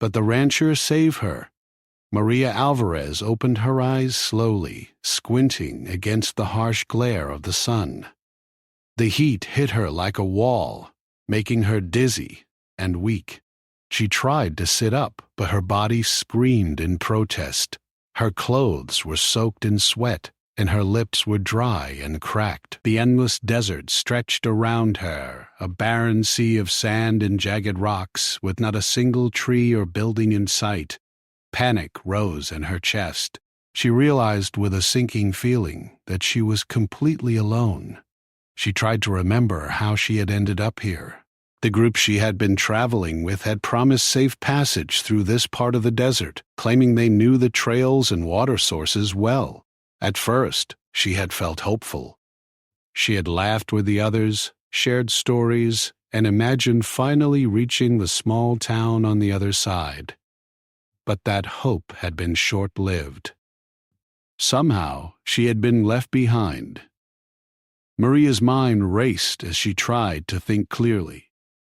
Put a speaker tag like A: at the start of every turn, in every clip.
A: but the rancher saved her. Maria Alvarez opened her eyes slowly, squinting against the harsh glare of the sun. The heat hit her like a wall, making her dizzy and weak. She tried to sit up, but her body screamed in protest. Her clothes were soaked in sweat, and her lips were dry and cracked. The endless desert stretched around her, a barren sea of sand and jagged rocks, with not a single tree or building in sight. Panic rose in her chest. She realized with a sinking feeling that she was completely alone. She tried to remember how she had ended up here. The group she had been traveling with had promised safe passage through this part of the desert, claiming they knew the trails and water sources well. At first, she had felt hopeful. She had laughed with the others, shared stories, and imagined finally reaching the small town on the other side. But that hope had been short-lived. Somehow, she had been left behind. Maria's mind raced as she tried to think clearly.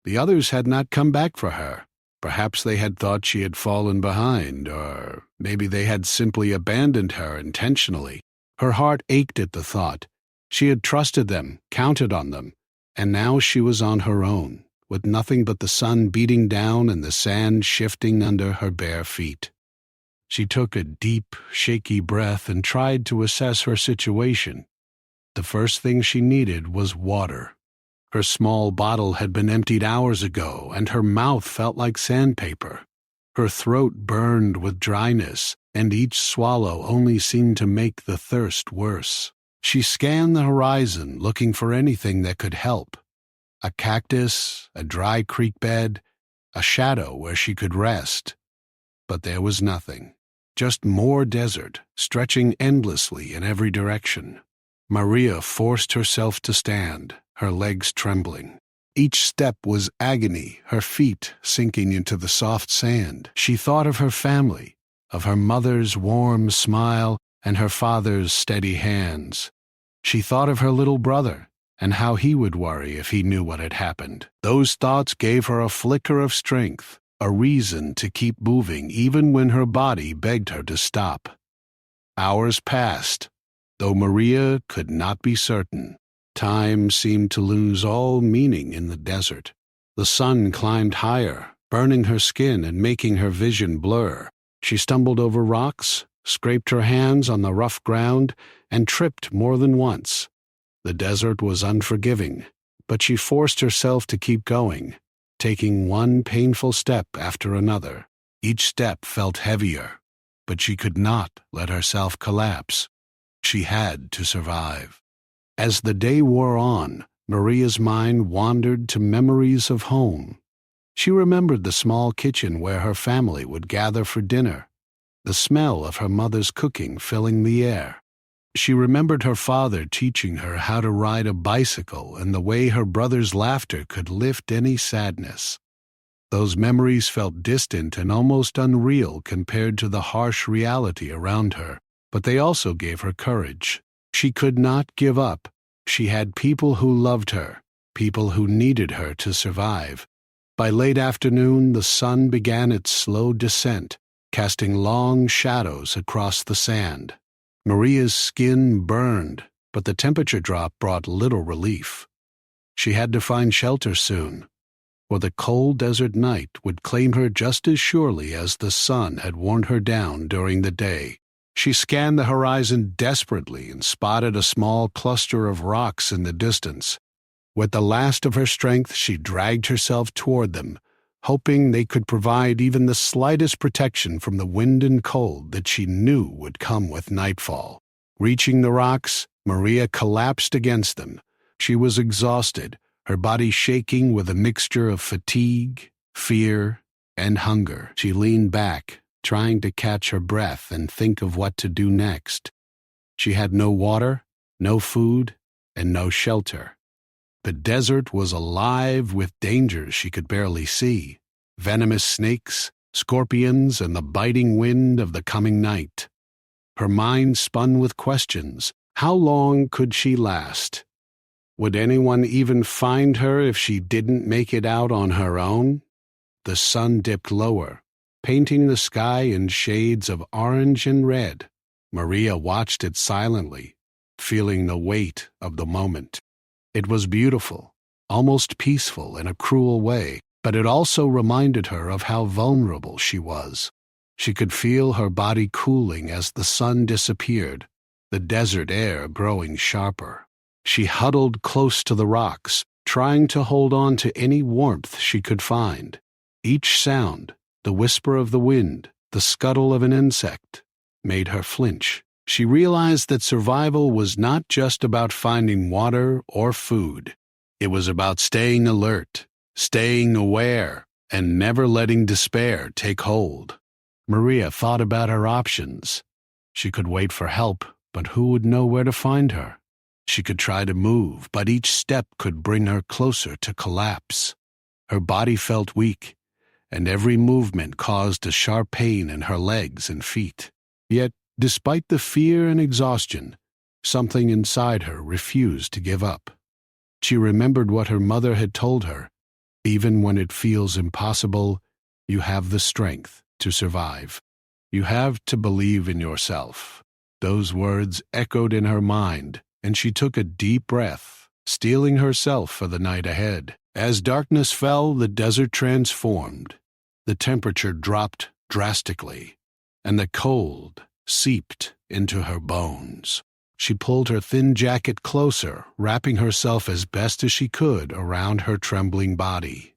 A: The others had not come back for her. Perhaps they had thought she had fallen behind, or maybe they had simply abandoned her intentionally. Her heart ached at the thought. She had trusted them, counted on them, and now she was on her own, with nothing but the sun beating down and the sand shifting under her bare feet. She took a deep, shaky breath and tried to assess her situation. The first thing she needed was water. Her small bottle had been emptied hours ago, and her mouth felt like sandpaper. Her throat burned with dryness, and each swallow only seemed to make the thirst worse. She scanned the horizon, looking for anything that could help. A cactus, a dry creek bed, a shadow where she could rest. But there was nothing. Just more desert, stretching endlessly in every direction. Maria forced herself to stand, her legs trembling. Each step was agony, her feet sinking into the soft sand. She thought of her family, of her mother's warm smile and her father's steady hands. She thought of her little brother and how he would worry if he knew what had happened. Those thoughts gave her a flicker of strength, a reason to keep moving even when her body begged her to stop. Hours passed, though Maria could not be certain. Time seemed to lose all meaning in the desert. The sun climbed higher, burning her skin and making her vision blur. She stumbled over rocks, scraped her hands on the rough ground, and tripped more than once. The desert was unforgiving, but she forced herself to keep going, taking one painful step after another. Each step felt heavier, but she could not let herself collapse. She had to survive. As the day wore on, Maria's mind wandered to memories of home. She remembered the small kitchen where her family would gather for dinner, the smell of her mother's cooking filling the air. She remembered her father teaching her how to ride a bicycle and the way her brother's laughter could lift any sadness. Those memories felt distant and almost unreal compared to the harsh reality around her, but they also gave her courage. She could not give up. She had people who loved her, people who needed her to survive. By late afternoon, the sun began its slow descent, casting long shadows across the sand. Maria's skin burned, but the temperature drop brought little relief. She had to find shelter soon, or the cold desert night would claim her just as surely as the sun had worn her down during the day. She scanned the horizon desperately and spotted a small cluster of rocks in the distance. With the last of her strength, she dragged herself toward them, hoping they could provide even the slightest protection from the wind and cold that she knew would come with nightfall. Reaching the rocks, Maria collapsed against them. She was exhausted, her body shaking with a mixture of fatigue, fear, and hunger. She leaned back, trying to catch her breath and think of what to do next. She had no water, no food, and no shelter. The desert was alive with dangers she could barely see: venomous snakes, scorpions, and the biting wind of the coming night. Her mind spun with questions. How long could she last? Would anyone even find her if she didn't make it out on her own? The sun dipped lower, painting the sky in shades of orange and red. Maria watched it silently, feeling the weight of the moment. It was beautiful, almost peaceful in a cruel way, but it also reminded her of how vulnerable she was. She could feel her body cooling as the sun disappeared, the desert air growing sharper. She huddled close to the rocks, trying to hold on to any warmth she could find. Each sound, the whisper of the wind, the scuttle of an insect, made her flinch. She realized that survival was not just about finding water or food. It was about staying alert, staying aware, and never letting despair take hold. Maria thought about her options. She could wait for help, but who would know where to find her? She could try to move, but each step could bring her closer to collapse. Her body felt weak, and every movement caused a sharp pain in her legs and feet. Yet, despite the fear and exhaustion, something inside her refused to give up. She remembered what her mother had told her: even when it feels impossible, you have the strength to survive. You have to believe in yourself. Those words echoed in her mind, and she took a deep breath, steeling herself for the night ahead. As darkness fell, the desert transformed. The temperature dropped drastically, and the cold seeped into her bones. She pulled her thin jacket closer, wrapping herself as best as she could around her trembling body.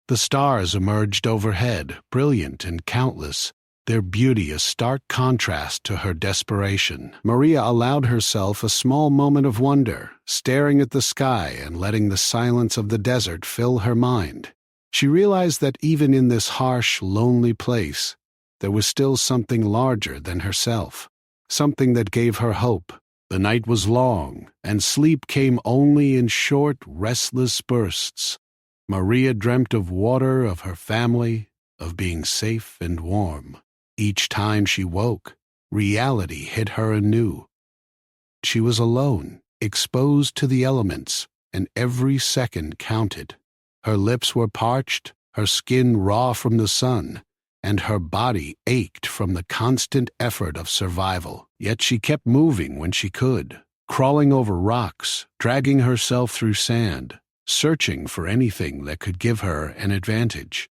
A: The stars emerged overhead, brilliant and countless, their beauty a stark contrast to her desperation. Maria allowed herself a small moment of wonder, staring at the sky and letting the silence of the desert fill her mind. She realized that even in this harsh, lonely place, there was still something larger than herself, something that gave her hope. The night was long, and sleep came only in short, restless bursts. Maria dreamt of water, of her family, of being safe and warm. Each time she woke, reality hit her anew. She was alone, exposed to the elements, and every second counted. Her lips were parched, her skin raw from the sun, and her body ached from the constant effort of survival. Yet she kept moving when she could, crawling over rocks, dragging herself through sand, searching for anything that could give her an advantage.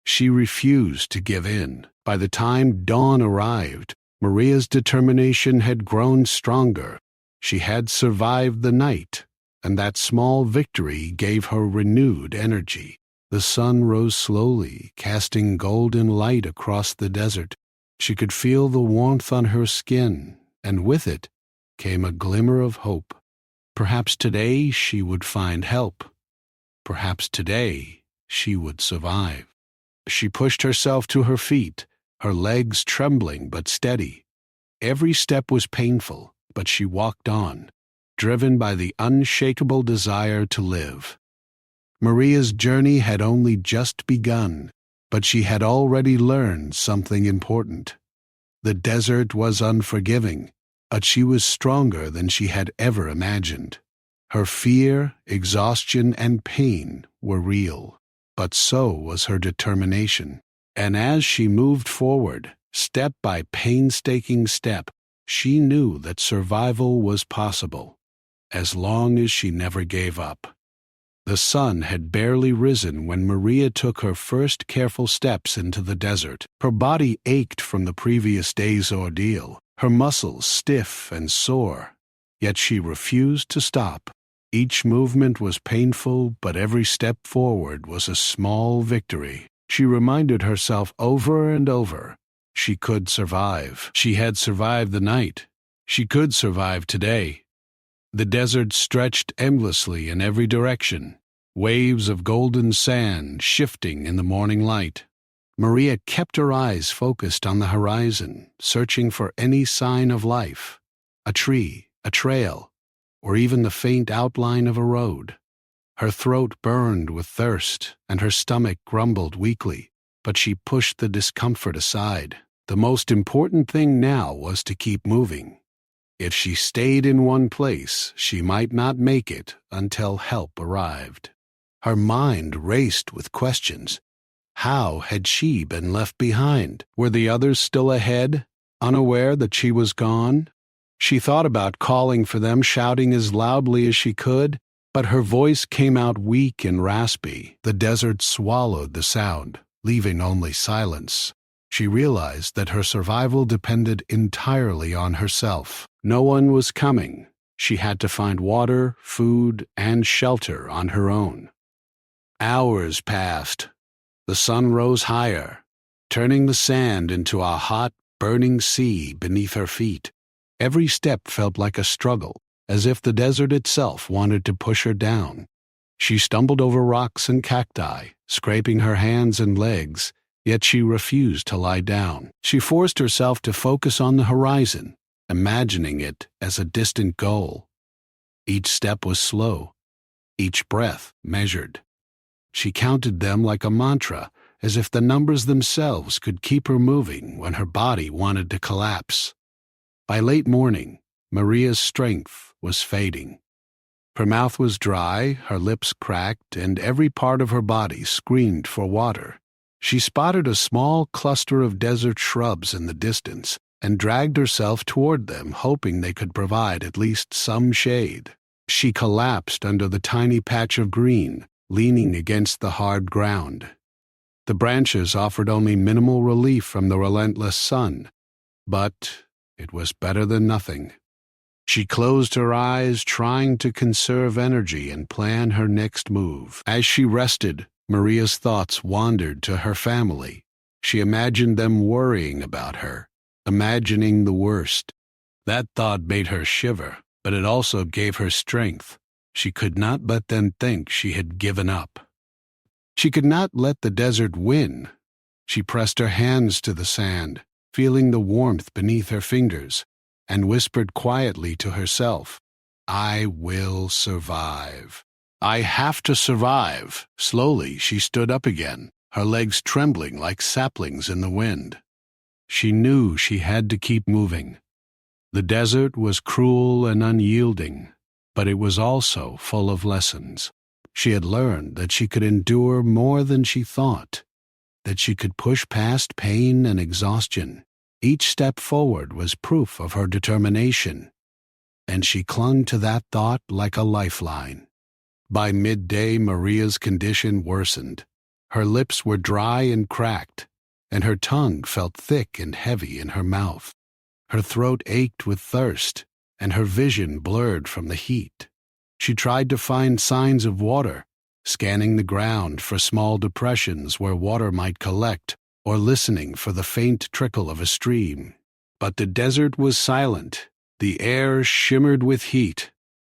A: She refused to give in. By the time dawn arrived, Maria's determination had grown stronger. She had survived the night, and that small victory gave her renewed energy. The sun rose slowly, casting golden light across the desert. She could feel the warmth on her skin, and with it came a glimmer of hope. Perhaps today she would find help. Perhaps today she would survive. She pushed herself to her feet, her legs trembling but steady. Every step was painful, but she walked on, driven by the unshakable desire to live. Maria's journey had only just begun, but she had already learned something important. The desert was unforgiving, but she was stronger than she had ever imagined. Her fear, exhaustion, and pain were real, but so was her determination. And as she moved forward, step by painstaking step, she knew that survival was possible, as long as she never gave up. The sun had barely risen when Maria took her first careful steps into the desert. Her body ached from the previous day's ordeal, her muscles stiff and sore, yet she refused to stop. Each movement was painful, but every step forward was a small victory. She reminded herself over and over, she could survive. She had survived the night. She could survive today. The desert stretched endlessly in every direction, waves of golden sand shifting in the morning light. Maria kept her eyes focused on the horizon, searching for any sign of life, a tree, a trail, or even the faint outline of a road. Her throat burned with thirst, and her stomach grumbled weakly, but she pushed the discomfort aside. The most important thing now was to keep moving. If she stayed in one place, she might not make it until help arrived. Her mind raced with questions. How had she been left behind? Were the others still ahead, unaware that she was gone? She thought about calling for them, shouting as loudly as she could, but her voice came out weak and raspy. The desert swallowed the sound, leaving only silence. She realized that her survival depended entirely on herself. No one was coming. She had to find water, food, and shelter on her own. Hours passed. The sun rose higher, turning the sand into a hot, burning sea beneath her feet. Every step felt like a struggle, as if the desert itself wanted to push her down. She stumbled over rocks and cacti, scraping her hands and legs, yet she refused to lie down. She forced herself to focus on the horizon, imagining it as a distant goal. Each step was slow, each breath measured. She counted them like a mantra, as if the numbers themselves could keep her moving when her body wanted to collapse. By late morning, Maria's strength was fading. Her mouth was dry, her lips cracked, and every part of her body screamed for water. She spotted a small cluster of desert shrubs in the distance and dragged herself toward them, hoping they could provide at least some shade. She collapsed under the tiny patch of green, leaning against the hard ground. The branches offered only minimal relief from the relentless sun, but it was better than nothing. She closed her eyes, trying to conserve energy and plan her next move. As she rested, Maria's thoughts wandered to her family. She imagined them worrying about her, imagining the worst. That thought made her shiver, but it also gave her strength. She could not let them think she had given up. She could not let the desert win. She pressed her hands to the sand, feeling the warmth beneath her fingers, and whispered quietly to herself, "I will survive. I have to survive." Slowly, she stood up again, her legs trembling like saplings in the wind. She knew she had to keep moving. The desert was cruel and unyielding, but it was also full of lessons. She had learned that she could endure more than she thought, that she could push past pain and exhaustion. Each step forward was proof of her determination, and she clung to that thought like a lifeline. By midday, Maria's condition worsened. Her lips were dry and cracked, and her tongue felt thick and heavy in her mouth. Her throat ached with thirst, and her vision blurred from the heat. She tried to find signs of water, scanning the ground for small depressions where water might collect, or listening for the faint trickle of a stream. But the desert was silent. The air shimmered with heat,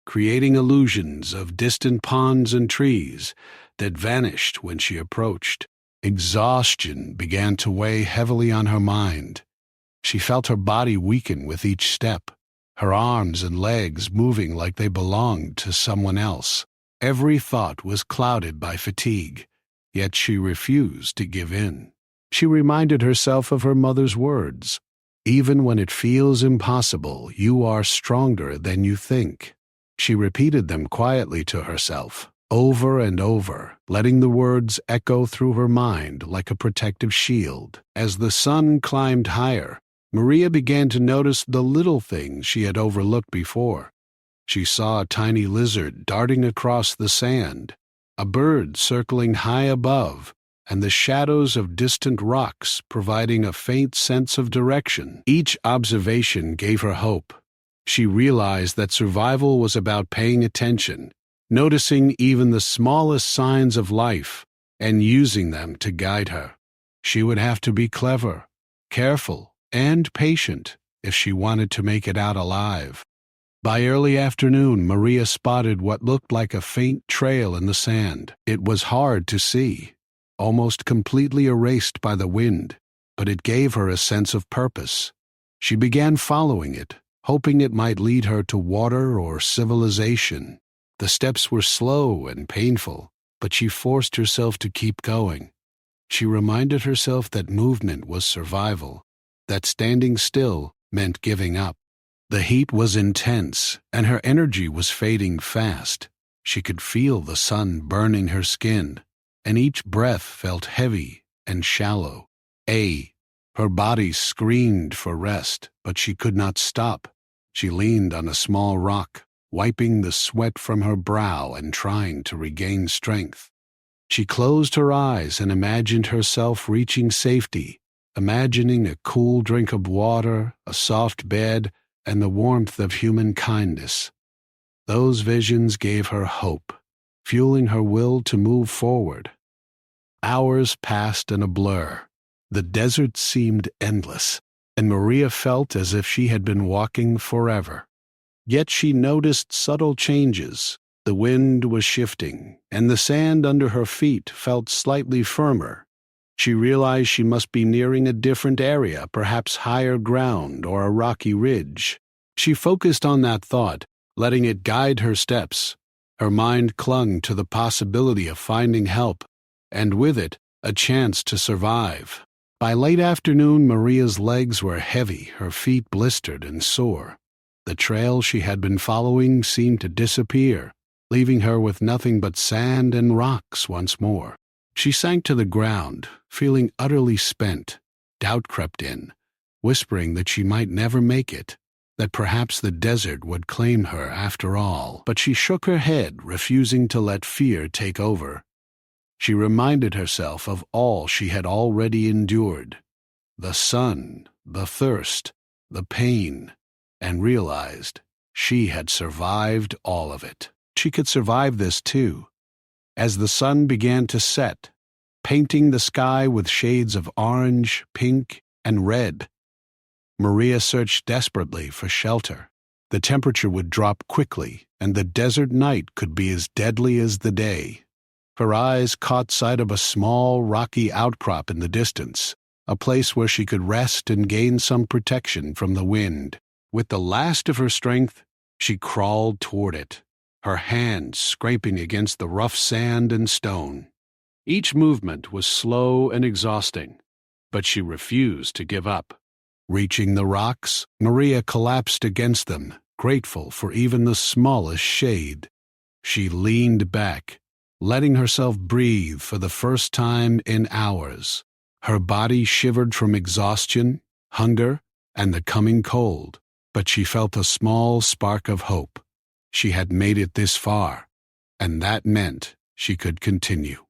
A: creating illusions of distant ponds and trees that vanished when she approached. Exhaustion began to weigh heavily on her mind. She felt her body weaken with each step, her arms and legs moving like they belonged to someone else. Every thought was clouded by fatigue, yet she refused to give in. She reminded herself of her mother's words, "Even when it feels impossible, you are stronger than you think." She repeated them quietly to herself, over and over, letting the words echo through her mind like a protective shield. As the sun climbed higher, Maria began to notice the little things she had overlooked before. She saw a tiny lizard darting across the sand, a bird circling high above, and the shadows of distant rocks providing a faint sense of direction. Each observation gave her hope. She realized that survival was about paying attention, noticing even the smallest signs of life, and using them to guide her. She would have to be clever, careful, and patient if she wanted to make it out alive. By early afternoon, Maria spotted what looked like a faint trail in the sand. It was hard to see, almost completely erased by the wind, but it gave her a sense of purpose. She began following it, hoping it might lead her to water or civilization. The steps were slow and painful, but she forced herself to keep going. She reminded herself that movement was survival, that standing still meant giving up. The heat was intense, and her energy was fading fast. She could feel the sun burning her skin, and each breath felt heavy and shallow. Her body screamed for rest, but she could not stop. She leaned on a small rock, wiping the sweat from her brow and trying to regain strength. She closed her eyes and imagined herself reaching safety, imagining a cool drink of water, a soft bed, and the warmth of human kindness. Those visions gave her hope, fueling her will to move forward. Hours passed in a blur. The desert seemed endless, and Maria felt as if she had been walking forever. Yet she noticed subtle changes. The wind was shifting, and the sand under her feet felt slightly firmer. She realized she must be nearing a different area, perhaps higher ground or a rocky ridge. She focused on that thought, letting it guide her steps. Her mind clung to the possibility of finding help, and with it, a chance to survive. By late afternoon, Maria's legs were heavy, her feet blistered and sore. The trail she had been following seemed to disappear, leaving her with nothing but sand and rocks once more. She sank to the ground, feeling utterly spent. Doubt crept in, whispering that she might never make it, that perhaps the desert would claim her after all. But she shook her head, refusing to let fear take over. She reminded herself of all she had already endured, the sun, the thirst, the pain, and realized she had survived all of it. She could survive this too. As the sun began to set, painting the sky with shades of orange, pink, and red, Maria searched desperately for shelter. The temperature would drop quickly, and the desert night could be as deadly as the day. Her eyes caught sight of a small, rocky outcrop in the distance, a place where she could rest and gain some protection from the wind. With the last of her strength, she crawled toward it, her hands scraping against the rough sand and stone. Each movement was slow and exhausting, but she refused to give up. Reaching the rocks, Maria collapsed against them, grateful for even the smallest shade. She leaned back, letting herself breathe for the first time in hours. Her body shivered from exhaustion, hunger, and the coming cold, but she felt a small spark of hope. She had made it this far, and that meant she could continue.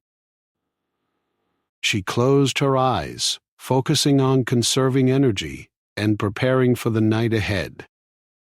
A: She closed her eyes, focusing on conserving energy and preparing for the night ahead.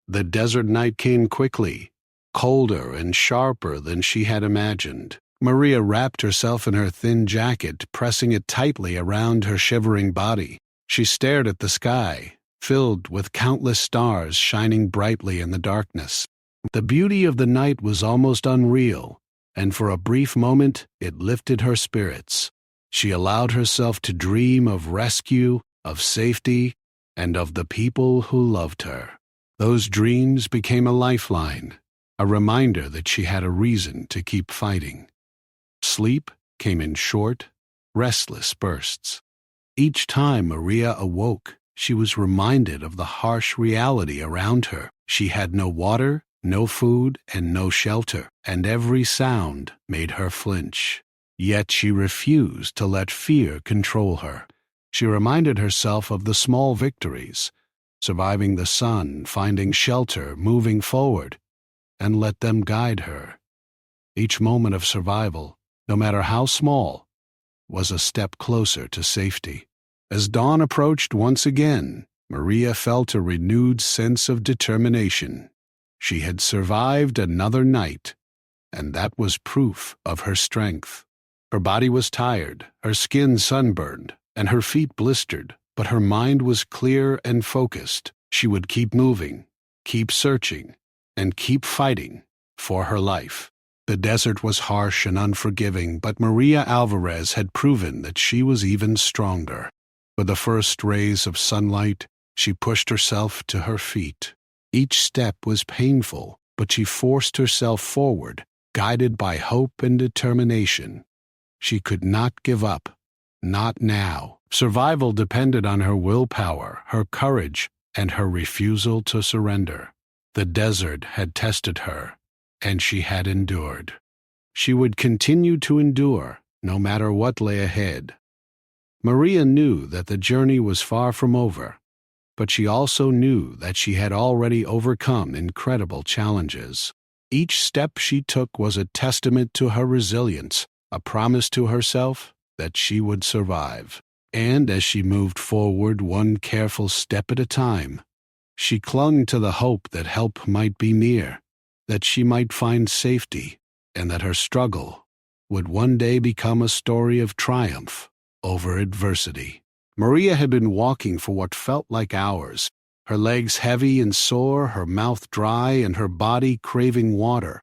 A: The desert night came quickly, colder and sharper than she had imagined. Maria wrapped herself in her thin jacket, pressing it tightly around her shivering body. She stared at the sky, filled with countless stars shining brightly in the darkness. The beauty of the night was almost unreal, and for a brief moment it lifted her spirits. She allowed herself to dream of rescue, of safety, and of the people who loved her. Those dreams became a lifeline, a reminder that she had a reason to keep fighting. Sleep came in short, restless bursts. Each time Maria awoke, she was reminded of the harsh reality around her. She had no water, no food, and no shelter, and every sound made her flinch. Yet she refused to let fear control her. She reminded herself of the small victories, surviving the sun, finding shelter, moving forward, and let them guide her. Each moment of survival, no matter how small, was a step closer to safety. As dawn approached once again, Maria felt a renewed sense of determination. She had survived another night, and that was proof of her strength. Her body was tired, her skin sunburned, and her feet blistered, but her mind was clear and focused. She would keep moving, keep searching, and keep fighting for her life. The desert was harsh and unforgiving, but Maria Alvarez had proven that she was even stronger. With the first rays of sunlight, she pushed herself to her feet. Each step was painful, but she forced herself forward, guided by hope and determination. She could not give up, not now. Survival depended on her willpower, her courage, and her refusal to surrender. The desert had tested her, and she had endured. She would continue to endure, no matter what lay ahead. Maria knew that the journey was far from over, but she also knew that she had already overcome incredible challenges. Each step she took was a testament to her resilience, a promise to herself that she would survive. And as she moved forward one careful step at a time, she clung to the hope that help might be near, that she might find safety, and that her struggle would one day become a story of triumph over adversity. Maria had been walking for what felt like hours, her legs heavy and sore, her mouth dry, and her body craving water.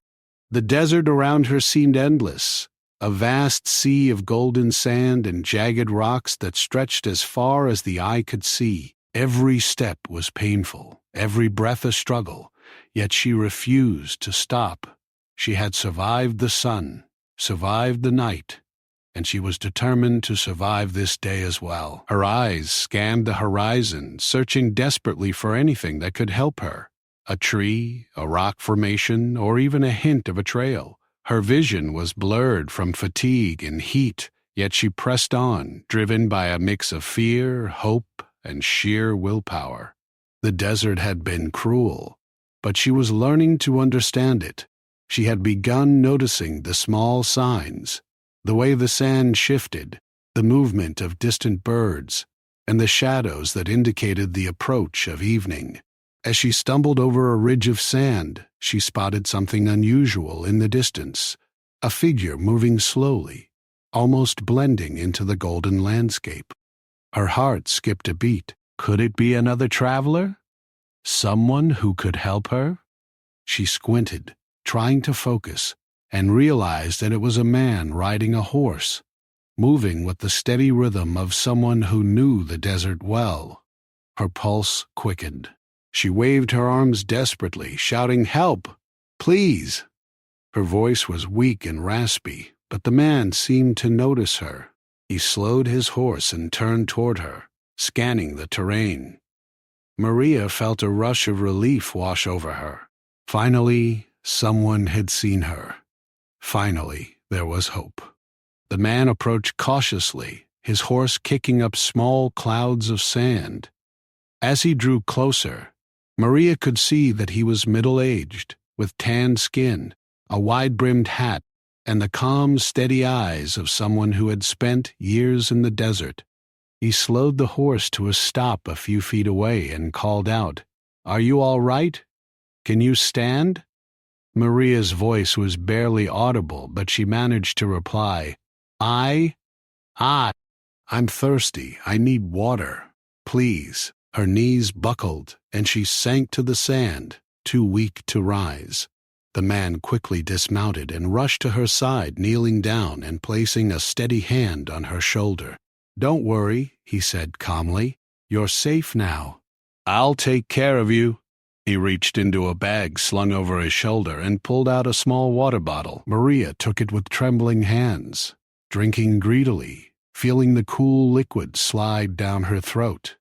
A: The desert around her seemed endless, a vast sea of golden sand and jagged rocks that stretched as far as the eye could see. Every step was painful, every breath a struggle, yet she refused to stop. She had survived the sun, survived the night, and she was determined to survive this day as well. Her eyes scanned the horizon, searching desperately for anything that could help her. A tree, a rock formation, or even a hint of a trail. Her vision was blurred from fatigue and heat, yet she pressed on, driven by a mix of fear, hope, and sheer willpower. The desert had been cruel, but she was learning to understand it. She had begun noticing the small signs, the way the sand shifted, the movement of distant birds, and the shadows that indicated the approach of evening. As she stumbled over a ridge of sand, she spotted something unusual in the distance, a figure moving slowly, almost blending into the golden landscape. Her heart skipped a beat. Could it be another traveler? Someone who could help her? She squinted, trying to focus, and realized that it was a man riding a horse, moving with the steady rhythm of someone who knew the desert well. Her pulse quickened. She waved her arms desperately, shouting, "Help! Please!" Her voice was weak and raspy, but the man seemed to notice her. He slowed his horse and turned toward her, scanning the terrain. Maria felt a rush of relief wash over her. Finally, someone had seen her. Finally, there was hope. The man approached cautiously, his horse kicking up small clouds of sand. As he drew closer, Maria could see that he was middle-aged, with tanned skin, a wide-brimmed hat, and the calm, steady eyes of someone who had spent years in the desert. He slowed the horse to a stop a few feet away and called out, "Are you all right? Can you stand?" Maria's voice was barely audible, but she managed to reply, I'm thirsty. I need water. Please." Her knees buckled, and she sank to the sand, too weak to rise. The man quickly dismounted and rushed to her side, kneeling down and placing a steady hand on her shoulder. "Don't worry," he said calmly. "You're safe now. I'll take care of you." He reached into a bag slung over his shoulder and pulled out a small water bottle. Maria took it with trembling hands, drinking greedily, feeling the cool liquid slide down her throat.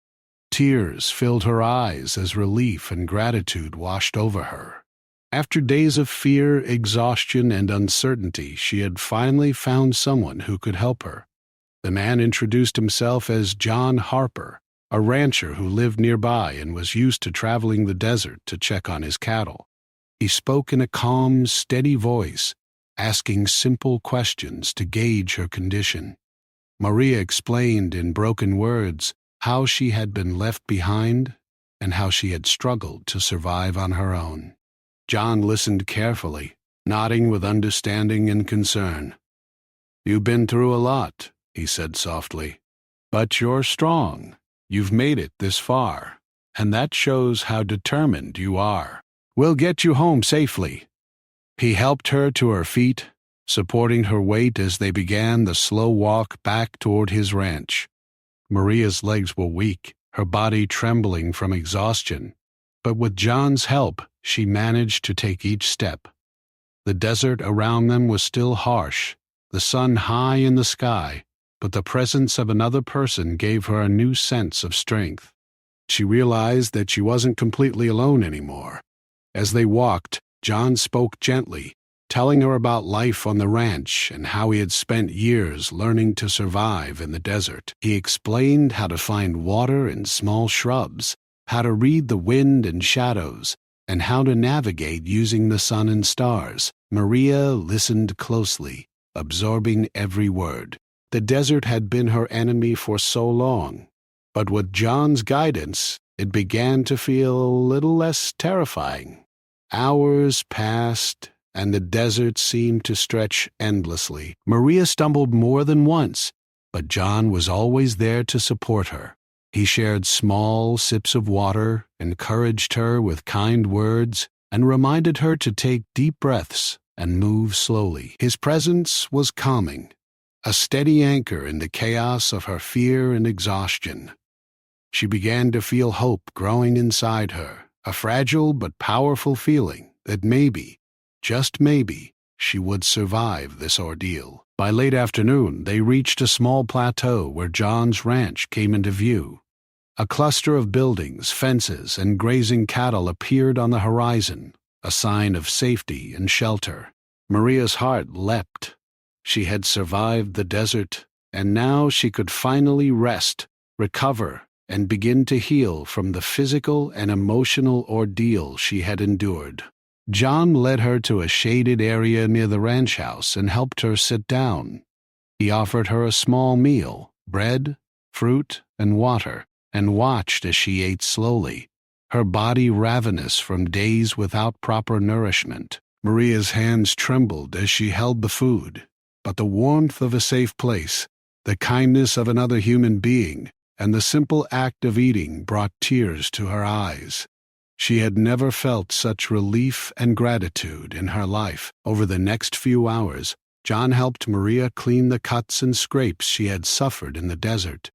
A: Tears filled her eyes as relief and gratitude washed over her. After days of fear, exhaustion, and uncertainty, she had finally found someone who could help her. The man introduced himself as John Harper, a rancher who lived nearby and was used to traveling the desert to check on his cattle. He spoke in a calm, steady voice, asking simple questions to gauge her condition. Maria explained in broken words how she had been left behind and how she had struggled to survive on her own. John listened carefully, nodding with understanding and concern. "You've been through a lot," he said softly, "but you're strong. You've made it this far, and that shows how determined you are. We'll get you home safely." He helped her to her feet, supporting her weight as they began the slow walk back toward his ranch. Maria's legs were weak, her body trembling from exhaustion, but with John's help, she managed to take each step. The desert around them was still harsh, the sun high in the sky, but the presence of another person gave her a new sense of strength. She realized that she wasn't completely alone anymore. As they walked, John spoke gently, telling her about life on the ranch and how he had spent years learning to survive in the desert. He explained how to find water in small shrubs, how to read the wind and shadows, and how to navigate using the sun and stars. Maria listened closely, absorbing every word. The desert had been her enemy for so long, but with John's guidance, it began to feel a little less terrifying. Hours passed, and the desert seemed to stretch endlessly. Maria stumbled more than once, but John was always there to support her. He shared small sips of water, encouraged her with kind words, and reminded her to take deep breaths and move slowly. His presence was calming, a steady anchor in the chaos of her fear and exhaustion. She began to feel hope growing inside her, a fragile but powerful feeling that maybe, just maybe, she would survive this ordeal. By late afternoon, they reached a small plateau where John's ranch came into view. A cluster of buildings, fences, and grazing cattle appeared on the horizon, a sign of safety and shelter. Maria's heart leapt. She had survived the desert, and now she could finally rest, recover, and begin to heal from the physical and emotional ordeal she had endured. John led her to a shaded area near the ranch house and helped her sit down. He offered her a small meal, bread, fruit, and water, and watched as she ate slowly, her body ravenous from days without proper nourishment. Maria's hands trembled as she held the food, but the warmth of a safe place, the kindness of another human being, and the simple act of eating brought tears to her eyes. She had never felt such relief and gratitude in her life. Over the next few hours, John helped Maria clean the cuts and scrapes she had suffered in the desert.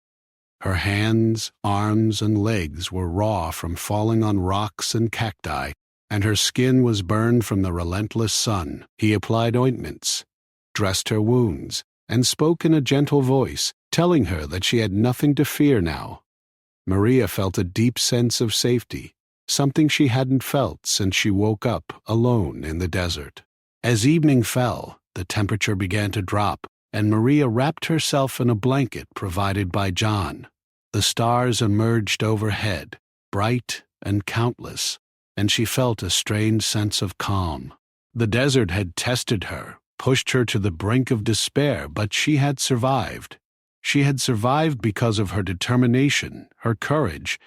A: Her hands, arms, and legs were raw from falling on rocks and cacti, and her skin was burned from the relentless sun. He applied ointments, dressed her wounds, and spoke in a gentle voice, telling her that she had nothing to fear now. Maria felt a deep sense of safety, something she hadn't felt since she woke up alone in the desert. As evening fell, the temperature began to drop, and Maria wrapped herself in a blanket provided by John. The stars emerged overhead, bright and countless, and she felt a strange sense of calm. The desert had tested her, pushed her to the brink of despair, but she had survived. She had survived because of her determination, her courage,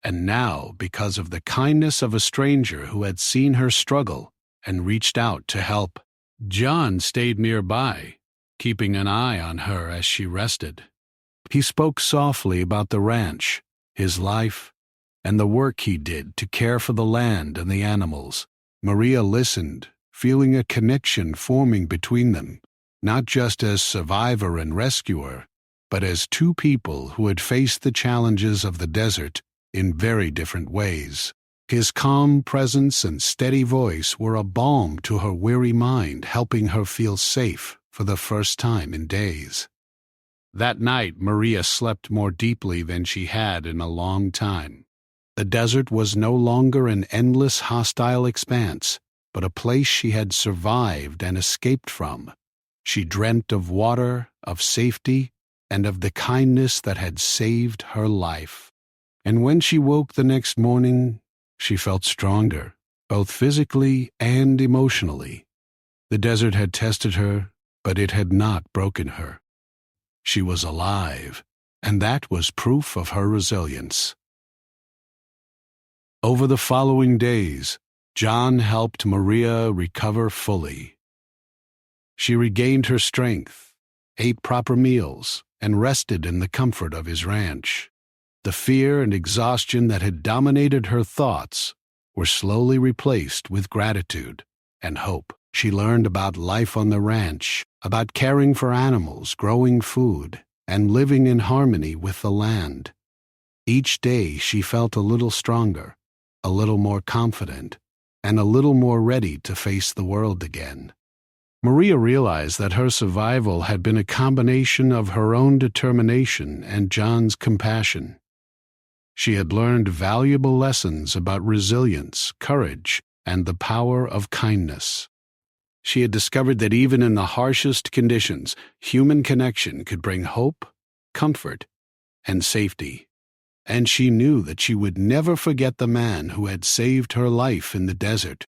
A: and now because of the kindness of a stranger who had seen her struggle and reached out to help. John stayed nearby, keeping an eye on her as she rested. He spoke softly about the ranch, his life, and the work he did to care for the land and the animals. Maria listened, feeling a connection forming between them, not just as survivor and rescuer, but as two people who had faced the challenges of the desert in very different ways. His calm presence and steady voice were a balm to her weary mind, helping her feel safe for the first time in days. That night, Maria slept more deeply than she had in a long time. The desert was no longer an endless hostile expanse, but a place she had survived and escaped from. She dreamt of water, of safety, and of the kindness that had saved her life. And when she woke the next morning, she felt stronger, both physically and emotionally. The desert had tested her, but it had not broken her. She was alive, and that was proof of her resilience. Over the following days, John helped Maria recover fully. She regained her strength, ate proper meals, and rested in the comfort of his ranch. The fear and exhaustion that had dominated her thoughts were slowly replaced with gratitude and hope. She learned about life on the ranch, about caring for animals, growing food, and living in harmony with the land. Each day she felt a little stronger, a little more confident, and a little more ready to face the world again. Maria realized that her survival had been a combination of her own determination and John's compassion. She had learned valuable lessons about resilience, courage, and the power of kindness. She had discovered that even in the harshest conditions, human connection could bring hope, comfort, and safety. And she knew that she would never forget the man who had saved her life in the desert,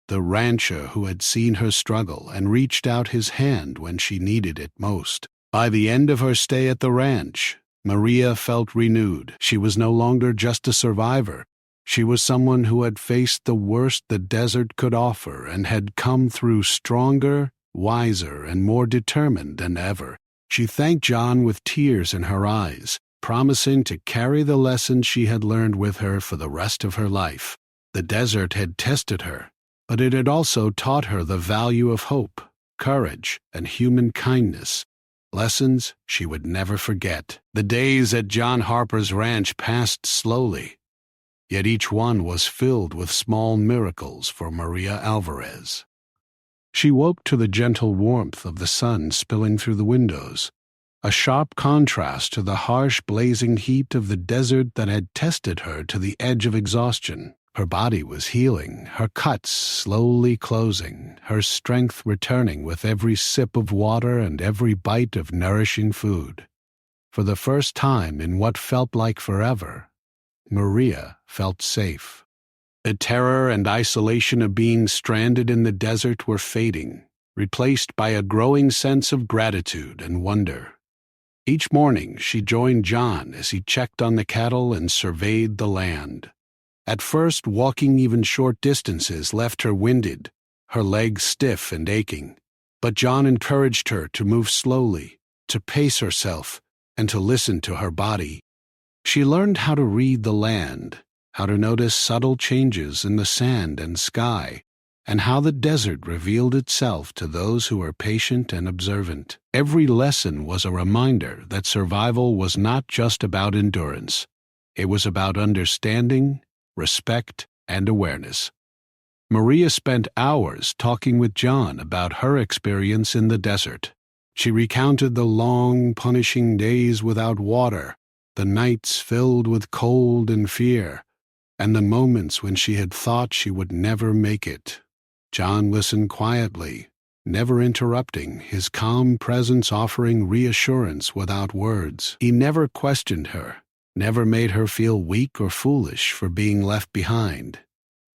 A: the rancher who had seen her struggle and reached out his hand when she needed it most. By the end of her stay at the ranch, Maria felt renewed. She was no longer just a survivor. She was someone who had faced the worst the desert could offer and had come through stronger, wiser, and more determined than ever. She thanked John with tears in her eyes, promising to carry the lessons she had learned with her for the rest of her life. The desert had tested her, but it had also taught her the value of hope, courage, and human kindness, lessons she would never forget. The days at John Harper's ranch passed slowly, yet each one was filled with small miracles for Maria Alvarez. She woke to the gentle warmth of the sun spilling through the windows, a sharp contrast to the harsh, blazing heat of the desert that had tested her to the edge of exhaustion. Her body was healing, her cuts slowly closing, her strength returning with every sip of water and every bite of nourishing food. For the first time in what felt like forever, Maria felt safe. The terror and isolation of being stranded in the desert were fading, replaced by a growing sense of gratitude and wonder. Each morning she joined John as he checked on the cattle and surveyed the land. At first, walking even short distances left her winded, her legs stiff and aching, but John encouraged her to move slowly, to pace herself, and to listen to her body. She learned how to read the land, how to notice subtle changes in the sand and sky, and how the desert revealed itself to those who were patient and observant. Every lesson was a reminder that survival was not just about endurance. It was about understanding, respect, and awareness. Maria spent hours talking with John about her experience in the desert. She recounted the long, punishing days without water, the nights filled with cold and fear, and the moments when she had thought she would never make it. John listened quietly, never interrupting, his calm presence offering reassurance without words. He never questioned her, never made her feel weak or foolish for being left behind.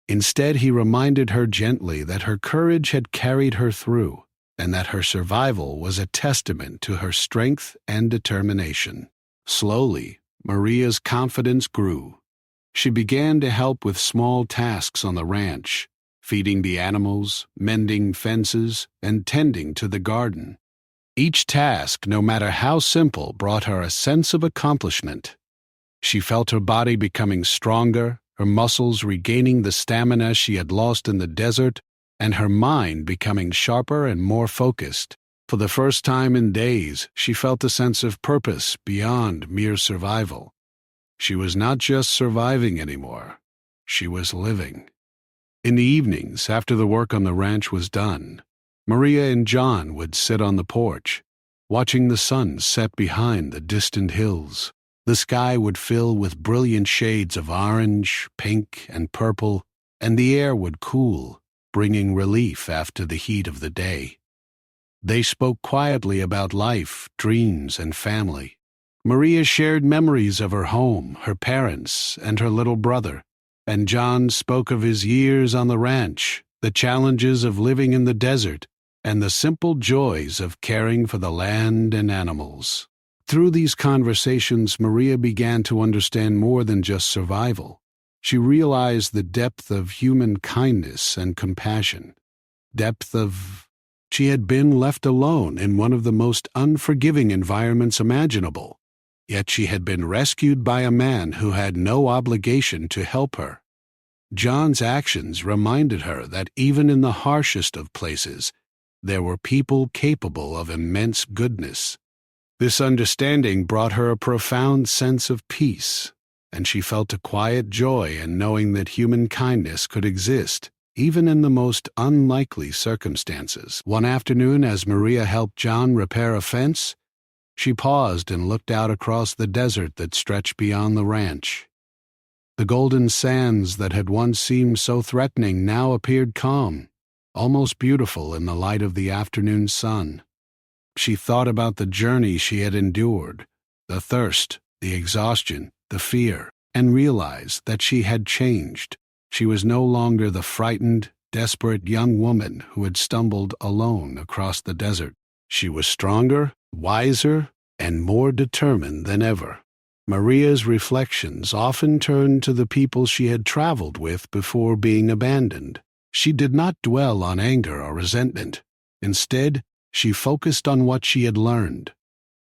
A: Instead, he reminded her gently that her courage had carried her through, and that her survival was a testament to her strength and determination. Slowly, Maria's confidence grew. She began to help with small tasks on the ranch, feeding the animals, mending fences, and tending to the garden. Each task, no matter how simple, brought her a sense of accomplishment. She felt her body becoming stronger, her muscles regaining the stamina she had lost in the desert, and her mind becoming sharper and more focused. For the first time in days, she felt a sense of purpose beyond mere survival. She was not just surviving anymore, she was living. In the evenings, after the work on the ranch was done, Maria and John would sit on the porch, watching the sun set behind the distant hills. The sky would fill with brilliant shades of orange, pink, and purple, and the air would cool, bringing relief after the heat of the day. They spoke quietly about life, dreams, and family. Maria shared memories of her home, her parents, and her little brother, and John spoke of his years on the ranch, the challenges of living in the desert, and the simple joys of caring for the land and animals. Through these conversations, Maria began to understand more than just survival. She realized the depth of human kindness and compassion. She had been left alone in one of the most unforgiving environments imaginable, yet she had been rescued by a man who had no obligation to help her. John's actions reminded her that even in the harshest of places, there were people capable of immense goodness. This understanding brought her a profound sense of peace, and she felt a quiet joy in knowing that human kindness could exist, even in the most unlikely circumstances. One afternoon, as Maria helped John repair a fence, she paused and looked out across the desert that stretched beyond the ranch. The golden sands that had once seemed so threatening now appeared calm, almost beautiful in the light of the afternoon sun. She thought about the journey she had endured, the thirst, the exhaustion, the fear, and realized that she had changed. She was no longer the frightened, desperate young woman who had stumbled alone across the desert. She was stronger, wiser, and more determined than ever. Maria's reflections often turned to the people she had traveled with before being abandoned. She did not dwell on anger or resentment. Instead, she focused on what she had learned.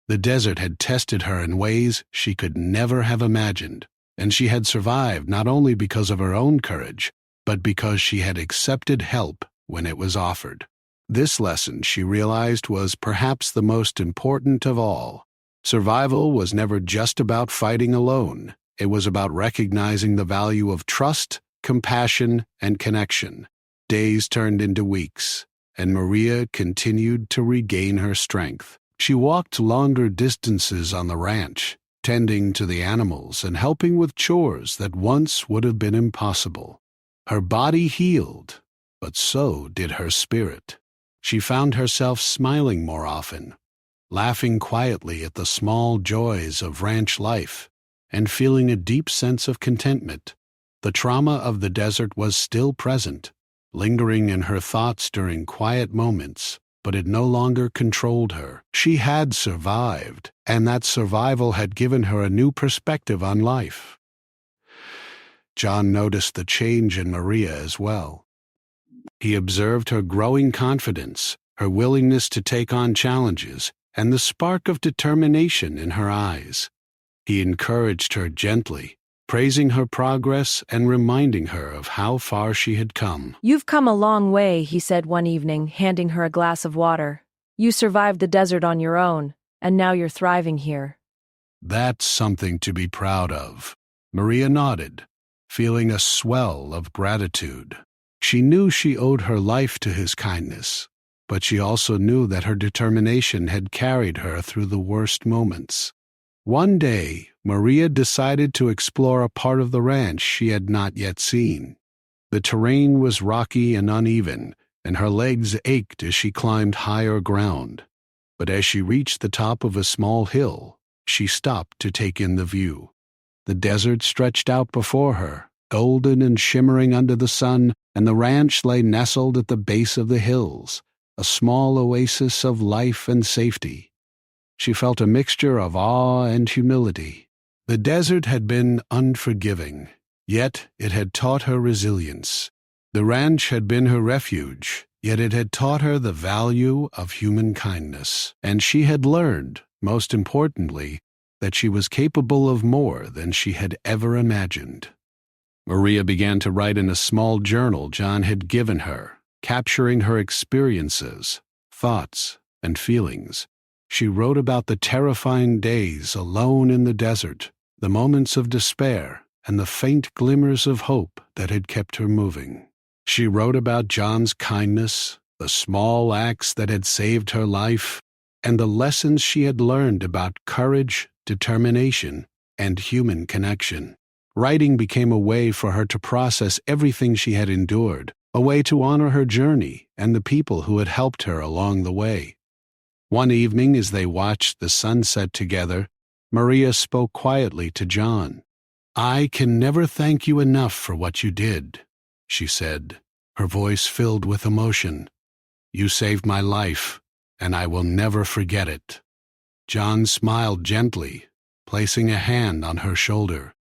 A: The desert had tested her in ways she could never have imagined, and she had survived not only because of her own courage, but because she had accepted help when it was offered. This lesson, she realized, was perhaps the most important of all. Survival was never just about fighting alone. It was about recognizing the value of trust, compassion, and connection. Days turned into weeks, and Maria continued to regain her strength. She walked longer distances on the ranch, tending to the animals and helping with chores that once would have been impossible. Her body healed, but so did her spirit. She found herself smiling more often, laughing quietly at the small joys of ranch life, and feeling a deep sense of contentment. The trauma of the desert was still present, lingering in her thoughts during quiet moments, but it no longer controlled her. She had survived, and that survival had given her a new perspective on life. John noticed the change in Maria as well. He observed her growing confidence, her willingness to take on challenges, and the spark of determination in her eyes. He encouraged her gently, praising her progress and reminding her of how far she had come.
B: "You've come a long way," he said one evening, handing her a glass of water. "You survived the desert on your own, and now you're thriving here."
A: "That's something to be proud of." Maria nodded, feeling a swell of gratitude. She knew she owed her life to his kindness, but she also knew that her determination had carried her through the worst moments. One day, Maria decided to explore a part of the ranch she had not yet seen. The terrain was rocky and uneven, and her legs ached as she climbed higher ground. But as she reached the top of a small hill, she stopped to take in the view. The desert stretched out before her, golden and shimmering under the sun, and the ranch lay nestled at the base of the hills, a small oasis of life and safety. She felt a mixture of awe and humility. The desert had been unforgiving, yet it had taught her resilience. The ranch had been her refuge, yet it had taught her the value of human kindness. And she had learned, most importantly, that she was capable of more than she had ever imagined. Maria began to write in a small journal John had given her, capturing her experiences, thoughts, and feelings. She wrote about the terrifying days alone in the desert, the moments of despair, and the faint glimmers of hope that had kept her moving. She wrote about John's kindness, the small acts that had saved her life, and the lessons she had learned about courage, determination, and human connection. Writing became a way for her to process everything she had endured, a way to honor her journey and the people who had helped her along the way. One evening, as they watched the sunset together, Maria spoke quietly to John. "I can never thank you enough for what you did," she said, her voice filled with emotion. "You saved my life, and I will never forget it." John smiled gently, placing a hand on her shoulder.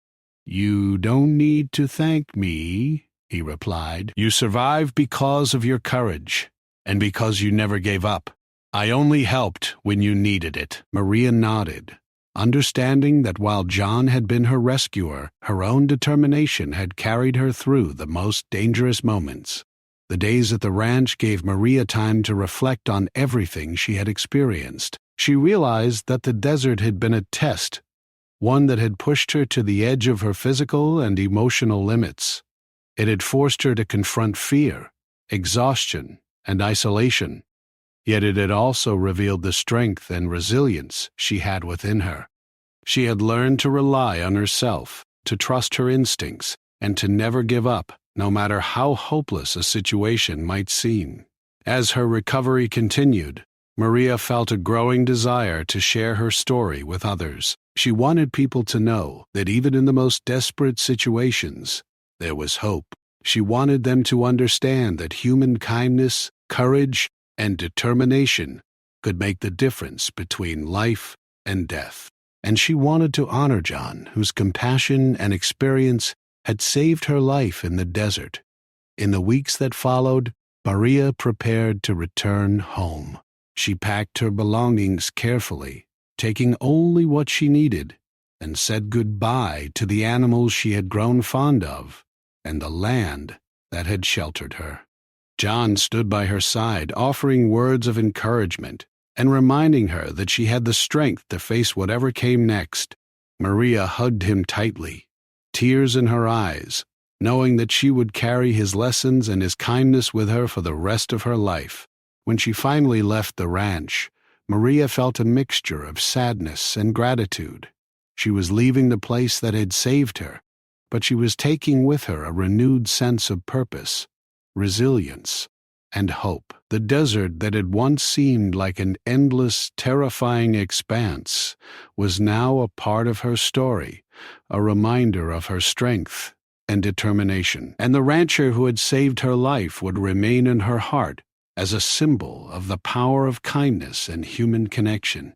A: "You don't need to thank me," he replied. "You survived because of your courage, and because you never gave up. I only helped when you needed it." Maria nodded, understanding that while John had been her rescuer, her own determination had carried her through the most dangerous moments. The days at the ranch gave Maria time to reflect on everything she had experienced. She realized that the desert had been a test, one that had pushed her to the edge of her physical and emotional limits. It had forced her to confront fear, exhaustion, and isolation. Yet it had also revealed the strength and resilience she had within her. She had learned to rely on herself, to trust her instincts, and to never give up, no matter how hopeless a situation might seem. As her recovery continued, Maria felt a growing desire to share her story with others. She wanted people to know that even in the most desperate situations, there was hope. She wanted them to understand that human kindness, courage, and determination could make the difference between life and death. And she wanted to honor John, whose compassion and experience had saved her life in the desert. In the weeks that followed, Maria prepared to return home. She packed her belongings carefully, taking only what she needed, and said goodbye to the animals she had grown fond of and the land that had sheltered her. John stood by her side, offering words of encouragement and reminding her that she had the strength to face whatever came next. Maria hugged him tightly, tears in her eyes, knowing that she would carry his lessons and his kindness with her for the rest of her life. When she finally left the ranch, Maria felt a mixture of sadness and gratitude. She was leaving the place that had saved her, but she was taking with her a renewed sense of purpose, resilience, and hope. The desert that had once seemed like an endless, terrifying expanse was now a part of her story, a reminder of her strength and determination. And the rancher who had saved her life would remain in her heart as a symbol of the power of kindness and human connection.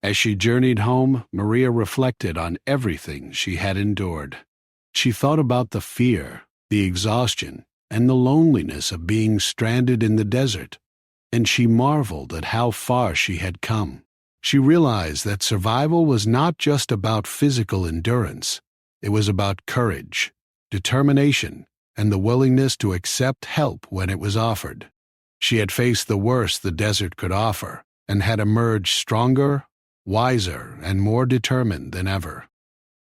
A: As she journeyed home, Maria reflected on everything she had endured. She thought about the fear, the exhaustion, and the loneliness of being stranded in the desert, and she marveled at how far she had come. She realized that survival was not just about physical endurance. It was about courage, determination, and the willingness to accept help when it was offered. She had faced the worst the desert could offer and had emerged stronger, wiser, and more determined than ever.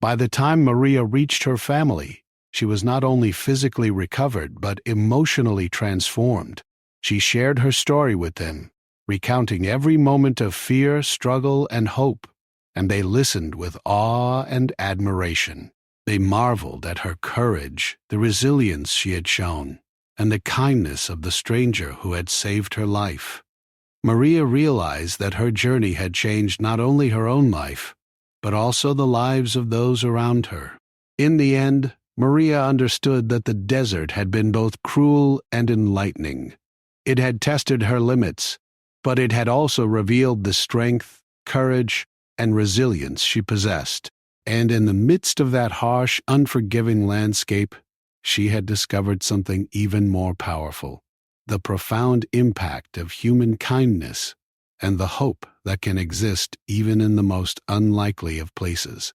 A: By the time Maria reached her family, she was not only physically recovered but emotionally transformed. She shared her story with them, recounting every moment of fear, struggle, and hope, and they listened with awe and admiration. They marveled at her courage, the resilience she had shown, and the kindness of the stranger who had saved her life. Maria realized that her journey had changed not only her own life, but also the lives of those around her. In the end, Maria understood that the desert had been both cruel and enlightening. It had tested her limits, but it had also revealed the strength, courage, and resilience she possessed. And in the midst of that harsh, unforgiving landscape, she had discovered something even more powerful: the profound impact of human kindness and the hope that can exist even in the most unlikely of places.